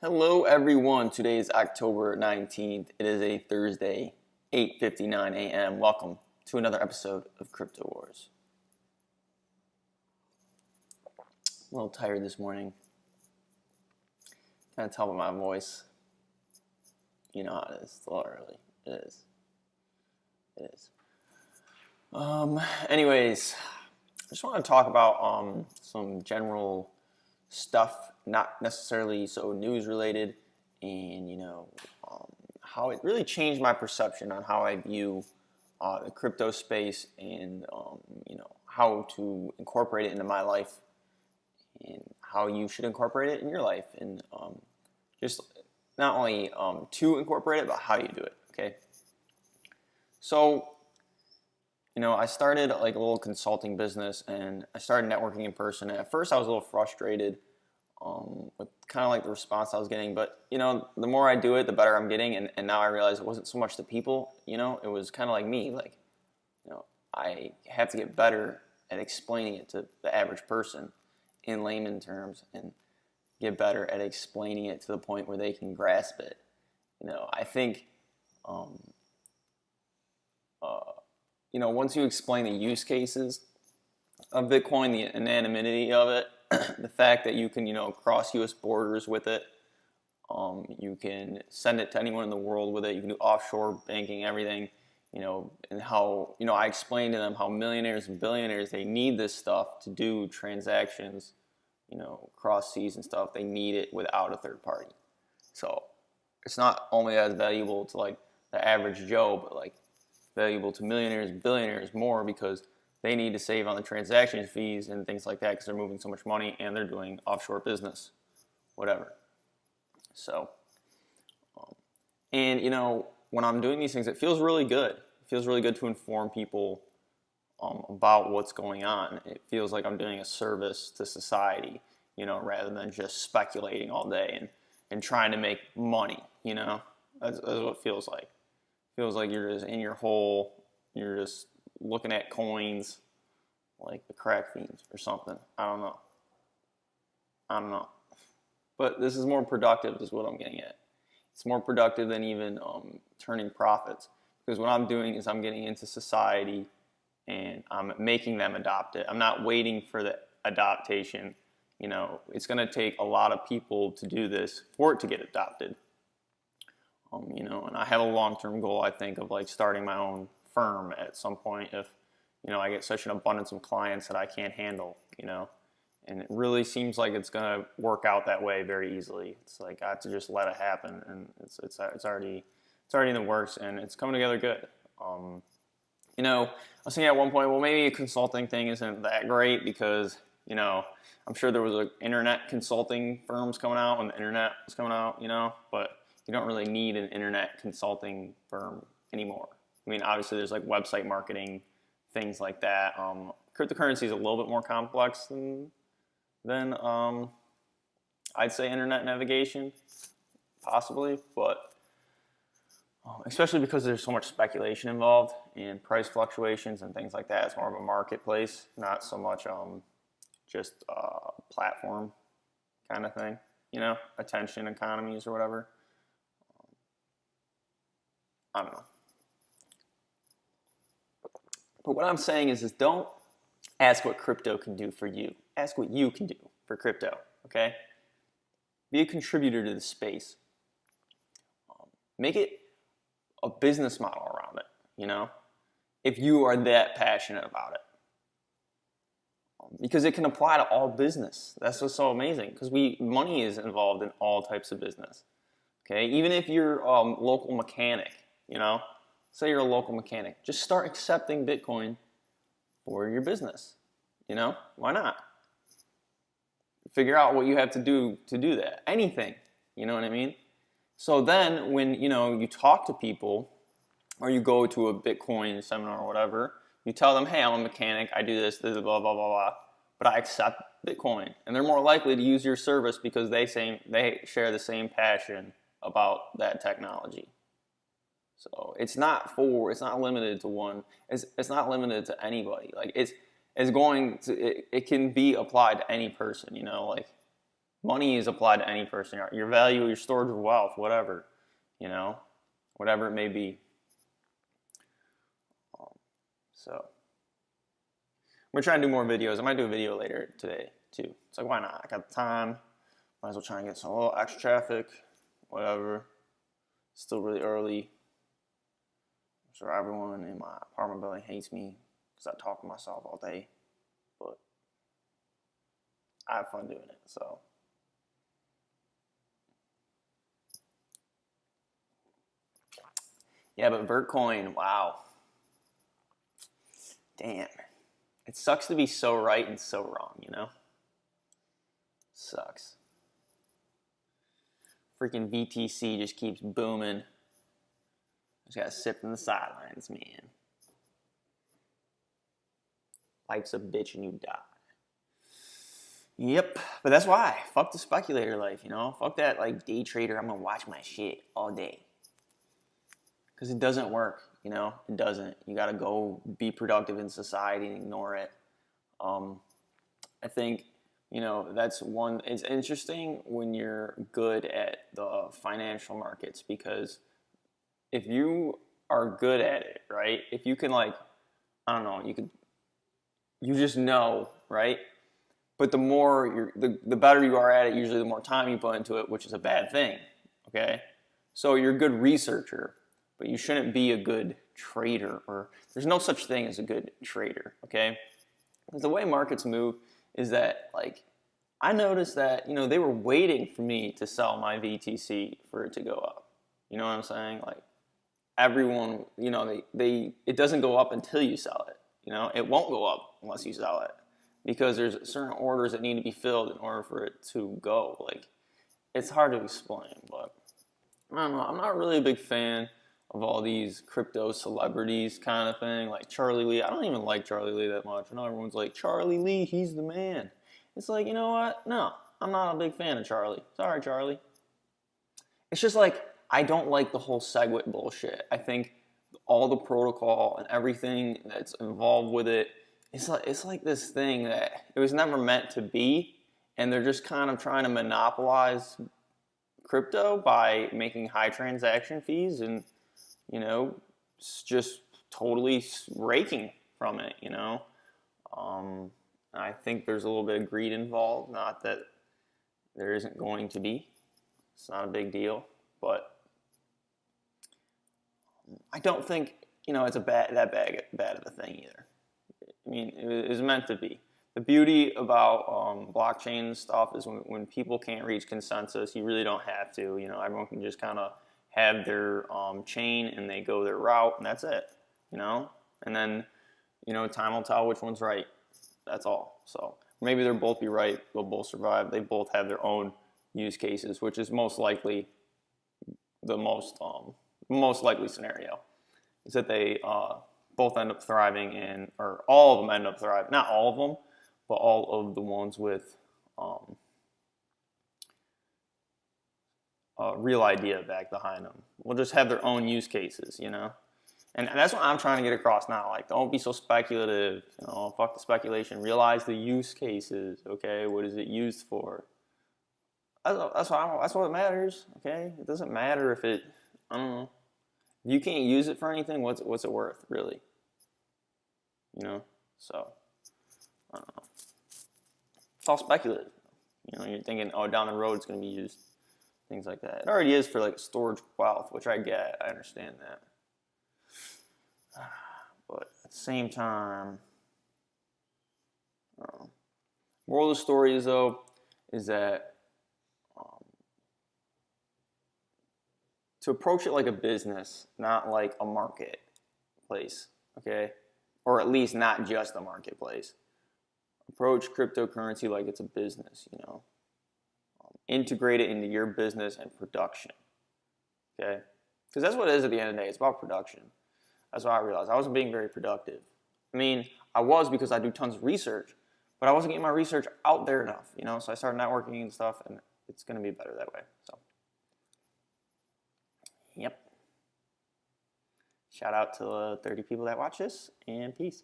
Hello everyone, today is October 19th. It is a Thursday, 8:59 a.m. Welcome to another episode of Crypto Wars. I'm a little tired this morning. Kind of tell by my voice. You know how it is, it's a little early. It is. It is. Anyways, I just want to talk about some general stuff, not necessarily so news related, and how it really changed my perception on how I view the crypto space, and how to incorporate it into my life, and how you should incorporate it in your life, and just not only to incorporate it, but how you do it. Okay, so I started like a little consulting business, and I started networking in person. And at first, I was a little frustrated with kind of like the response I was getting. But the more I do it, the better I'm getting. And now I realize it wasn't so much the people. It was kind of like me. Like, I have to get better at explaining it to the average person in layman terms, and get better at explaining it to the point where they can grasp it. I think. Once you explain the use cases of Bitcoin, the anonymity of it, the fact that you can, cross U.S. borders with it, you can send it to anyone in the world with it, you can do offshore banking, everything, and how, I explained to them how millionaires and billionaires, they need this stuff to do transactions, cross seas and stuff. They need it without a third party. So it's not only as valuable to like the average Joe, but like valuable to millionaires and billionaires more, because they need to save on the transaction fees and things like that, because they're moving so much money and they're doing offshore business, whatever. So, and when I'm doing these things, it feels really good. It feels really good to inform people about what's going on. It feels like I'm doing a service to society, rather than just speculating all day and trying to make money. That's what it feels like. Feels like you're just in your hole, you're just looking at coins like the crack fiends or something. I don't know. But this is more productive, is what I'm getting at. It's more productive than even turning profits, because what I'm doing is I'm getting into society and I'm making them adopt it. I'm not waiting for the adaptation. It's going to take a lot of people to do this for it to get adopted. And I have a long-term goal, I think, of like starting my own firm at some point if, I get such an abundance of clients that I can't handle, and it really seems like it's going to work out that way very easily. It's like I have to just let it happen, and it's already in the works, and it's coming together good. I was thinking at one point, well, maybe a consulting thing isn't that great, because, I'm sure there was internet consulting firms coming out when the internet was coming out, but you don't really need an internet consulting firm anymore. I mean, obviously there's like website marketing, things like that. Cryptocurrency is a little bit more complex than I'd say internet navigation, possibly, but especially because there's so much speculation involved and price fluctuations and things like that. It's more of a marketplace, not so much just a platform kind of thing, attention economies or whatever. I don't know. But what I'm saying is don't ask what crypto can do for you. Ask what you can do for crypto, okay? Be a contributor to the space. Make it a business model around it, if you are that passionate about it. Because it can apply to all business. That's what's so amazing, because money is involved in all types of business, okay? Even if you're a local mechanic, say you're a local mechanic, just start accepting Bitcoin for your business. Why not? Figure out what you have to do that. Anything, you know what I mean? So then when, you talk to people, or you go to a Bitcoin seminar or whatever, you tell them, hey, I'm a mechanic, I do this, blah, blah, blah, blah, but I accept Bitcoin. And they're more likely to use your service because they share the same passion about that technology. So it's not limited to one. It's not limited to anybody. Like it can be applied to any person. Like Money is applied to any person. Your value, your storage of wealth, whatever, whatever it may be. So I'm gonna try and do more videos. I might do a video later today too. It's like, why not? I got the time. Might as well try and get some little extra traffic, whatever. It's still really early. I'm sure everyone in my apartment building hates me because I talk to myself all day, but I have fun doing it. So. Yeah, but Vertcoin, wow. Damn. It sucks to be so right and so wrong, Sucks. Freaking VTC just keeps booming. Just gotta sit from the sidelines, man. Life's a bitch and you die. Yep, but that's why. Fuck the speculator life, Fuck that, day trader, I'm gonna watch my shit all day. Because it doesn't work, It doesn't. You got to go be productive in society and ignore it. I think, that's one. It's interesting when you're good at the financial markets because if you are good at it, right? If you can I don't know, you just know, right? But the more the better you are at it, usually the more time you put into it, which is a bad thing, okay? So you're a good researcher. But you shouldn't be a good trader, or there's no such thing as a good trader, okay? Because the way markets move is that, I noticed that, they were waiting for me to sell my VTC for it to go up. You know what I'm saying? Everyone, it doesn't go up until you sell it. It won't go up unless you sell it because there's certain orders that need to be filled in order for it to go. It's hard to explain, but I don't know. I'm not really a big fan of all these crypto celebrities kind of thing, like Charlie Lee. I don't even like Charlie Lee that much. I know everyone's like, Charlie Lee, he's the man. It's like, you know what? No, I'm not a big fan of Charlie. Sorry, Charlie. It's just I don't like the whole SegWit bullshit. I think all the protocol and everything that's involved with it, it's like this thing that it was never meant to be, and they're just kind of trying to monopolize crypto by making high transaction fees and just totally raking from it, I think there's a little bit of greed involved, not that there isn't going to be. It's not a big deal, but I don't think, it's that bad of a thing either. I mean, it was meant to be. The beauty about blockchain stuff is when people can't reach consensus, you really don't have to. Everyone can just kind of have their chain and they go their route and that's it. And then time will tell which one's right. That's all. So maybe they'll both be right. They'll both survive. They both have their own use cases, which is most likely the most likely scenario. Is that they both end up thriving or all of them end up thriving. Not all of them, but all of the ones with a real idea back behind them will just have their own use cases, And that's what I'm trying to get across now. Don't be so speculative, fuck the speculation. Realize the use cases, okay? What is it used for? That's what matters, okay? It doesn't matter if I don't know. If you can't use it for anything, what's it worth, really? So, I don't know. It's all speculative. You're thinking, oh, down the road it's going to be used. Things like that. It already is for storage wealth, which I get. I understand that. But at the same time, moral of the story is that to approach it like a business, not like a marketplace, okay? Or at least not just a marketplace. Approach cryptocurrency like it's a business, Integrate it into your business and production, okay? Because that's what it is at the end of the day. It's about production. That's what I realized. I wasn't being very productive. I mean, I was because I do tons of research, but I wasn't getting my research out there enough, So I started networking and stuff, and it's going to be better that way. So, yep. Shout out to the 30 people that watch this, and peace.